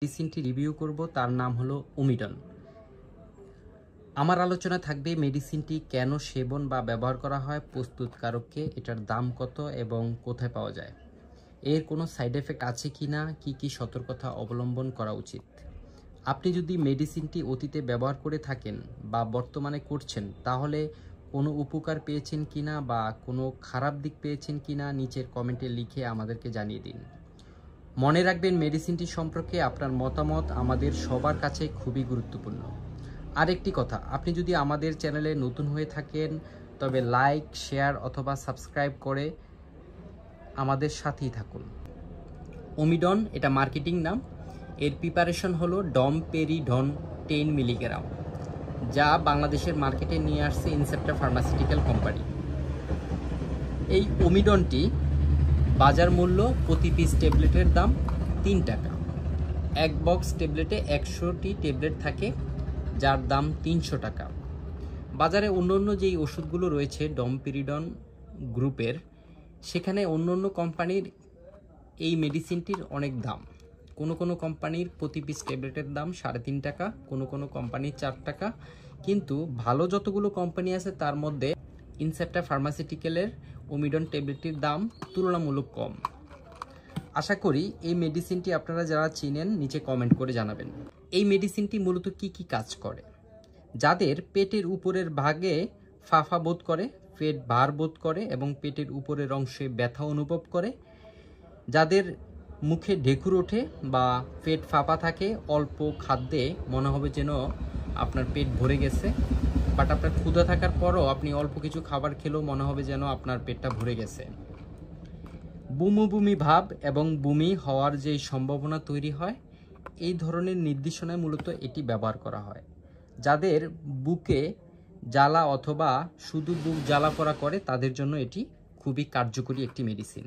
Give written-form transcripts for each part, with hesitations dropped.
মেডিসিনটি রিভিউ করব, তার নাম হলো ওমিডন। আমার আলোচনা থাকবে মেডিসিনটি কেন সেবন বা ব্যবহার করা হয়, প্রস্তুতকারককে, এটার দাম কত এবং কোথায় পাওয়া যায়, এর কোনো সাইড এফেক্ট আছে কি না, কী সতর্কতা অবলম্বন করা উচিত। আপনি যদি মেডিসিনটি অতীতে ব্যবহার করে থাকেন বা বর্তমানে করছেন, তাহলে কোনো উপকার পেয়েছেন কিনা বা কোনো খারাপ দিক পেয়েছেন কিনা নিচের কমেন্টে লিখে আমাদেরকে জানিয়ে দিন। মনে রাখবেন, মেডিসিনটি সম্পর্কে আপনার মতামত আমাদের সবার কাছে খুবই গুরুত্বপূর্ণ। আরেকটি কথা, আপনি যদি আমাদের চ্যানেলে নতুন হয়ে থাকেন তবে লাইক, শেয়ার অথবা সাবস্ক্রাইব করে আমাদের সাথেই থাকুন। ওমিডন এটা মার্কেটিং নাম। এর প্রিপারেশন হলো ডমপেরিডন 10 মিলিগ্রাম, যা বাংলাদেশের মার্কেটে নিয়ে আসছে ইনসেপ্টা ফার্মাসিউটিক্যাল কোম্পানি। এই ওমিডনটি বাজার মূল্য প্রতি পিস ট্যাবলেটের দাম 3 টাকা। এক বক্স ট্যাবলেটে 100টি ট্যাবলেট থাকে, যার দাম 300 টাকা। বাজারে অন্য যেই ওষুধগুলো রয়েছে ডমপেরিডন গ্রুপের, সেখানে অন্য কোম্পানির এই মেডিসিনটির অনেক দাম। কোনো কোম্পানির প্রতি পিস ট্যাবলেটের দাম 3.5 টাকা, কোনো কোম্পানির 4 টাকা। কিন্তু ভালো যতগুলো কোম্পানি আছে তার মধ্যে ইনসেপ্টা ফার্মাসিউটিক্যালের ওমিডন ট্যাবলেটটির দাম তুলনামূলক কম। আশা করি এই মেডিসিনটি আপনারা যারা চিনেন নিচে কমেন্ট করে জানাবেন। এই মেডিসিনটি মূলত কি কাজ করে? যাদের পেটের উপরের ভাগে ফাফা বোধ করে, পেট ভার বোধ করে এবং পেটের উপরের অংশে ব্যথা অনুভব করে, যাদের মুখে ঢেকুর ওঠে বা পেট ফাঁপা থাকে, অল্প খাদ্যে মনে হবে যেন আপনার পেট ভরে গেছে, বাট আপনার ক্ষুধা থাকার পরও আপনি অল্প কিছু খাবার খেলেও মনে হবে যেন আপনার পেটটা ভরে গেছে, বমি ভাব এবং বমি হওয়ার যে সম্ভাবনা তৈরি হয়, এই ধরনের নির্দেশনায় মূলত এটি ব্যবহার করা হয়। যাদের বুকে জ্বালা অথবা শুধু বুক জ্বালা পোড়া করে, তাদের জন্য এটি খুবই কার্যকরী একটি মেডিসিন।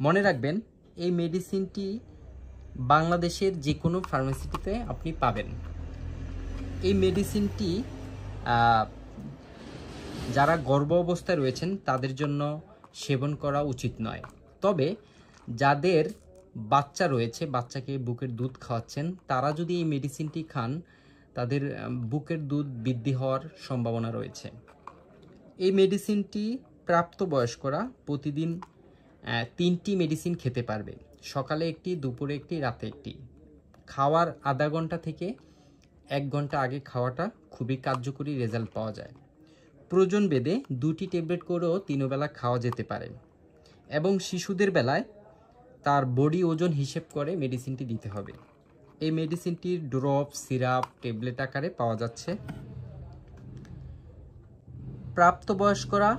মনে রাখবেন, এই মেডিসিনটি বাংলাদেশের যে কোনো ফার্মেসিতে আপনি পাবেন। এই মেডিসিনটি যারা গর্ভ অবস্থায় রয়েছেন তাদের জন্য সেবন করা উচিত নয়। তবে যাদের বাচ্চা রয়েছে, বাচ্চাকে বুকের দুধ খাওয়াচ্ছেন, তারা যদি এই মেডিসিনটি খান, তাদের বুকের দুধ বৃদ্ধি হওয়ার সম্ভাবনা রয়েছে। এই মেডিসিনটি প্রাপ্তবয়স্করা প্রতিদিন 3টি মেডিসিন খেতে পারবে। সকালে একটি, দুপুরে একটি, রাতে একটি। খাওয়ার আধা ঘন্টা থেকে 1 ঘন্টা আগে খাওয়াটা খুবই কার্যকরী রেজাল্ট পাওয়া যায়। প্রয়োজন ভেদে 2টি ট্যাবলেট করেও 3 বেলা খাওয়া যেতে পারে এবং শিশুদের বেলায় তার বডি ওজন হিসেব করে মেডিসিনটি দিতে হবে। এই মেডিসিনটির ড্রপ, সিরাপ, ট্যাবলেট আকারে পাওয়া যাচ্ছে। প্রাপ্তবয়স্করা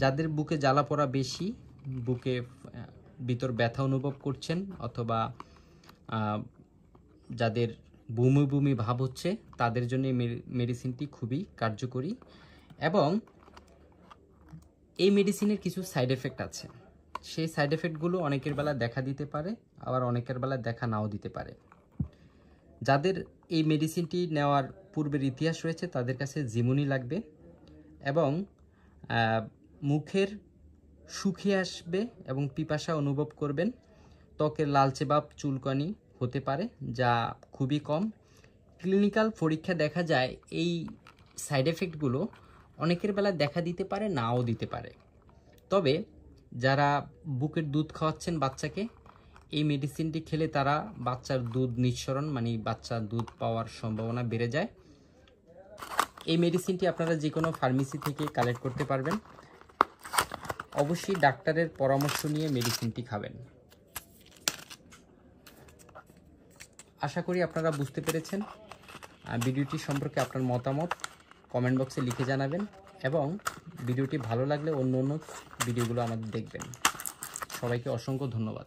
যাদের বুকে জ্বালা পোড়া বেশি, বুকে ভিতর ব্যথা অনুভব করছেন অথবা যাদের বমি ভাব হচ্ছে, তাদের জন্য এই মেডিসিনটি খুবই কার্যকরী। এবং এই মেডিসিনের কিছু সাইড এফেক্ট আছে। সেই সাইড এফেক্টগুলো অনেকের বেলা দেখা দিতে পারে, আবার অনেকের বেলা দেখা নাও দিতে পারে। যাদের এই মেডিসিনটি নেওয়ার পূর্বের ইতিহাস রয়েছে, তাদের কাছে ঝিমুনি লাগবে এবং মুখের শুকিয়ে আসবে এবং পিপাসা অনুভব করবেন। ত্বকের লালচে ভাব, চুলকানি হতে পারে, যা খুবই কম। ক্লিনিক্যাল পরীক্ষা দেখা যায় এই সাইড এফেক্টগুলো অনেকের বেলা দেখা দিতে পারে, নাও দিতে পারে। তবে যারা বুকের দুধ খাওয়াচ্ছেন বাচ্চাকে, এই মেডিসিনটি খেলে তারা বাচ্চার দুধ নিঃসরণ, মানে বাচ্চার দুধ পাওয়ার সম্ভাবনা বেড়ে যায়। এই মেডিসিনটি আপনারা যে কোনো ফার্মেসি থেকে কালেক্ট করতে পারবেন। অবশ্যই ডাক্তারের পরামর্শ নিয়ে মেডিসিনটি খাবেন। আশা করি আপনারা বুঝতে পেরেছেন। ভিডিওটি সম্পর্কে আপনার মতামত কমেন্ট বক্সে লিখে জানাবেন এবং ভিডিওটি ভালো লাগলে অন্য ভিডিওগুলো আমাদের দেখবেন। সবাইকে অসংখ্য ধন্যবাদ।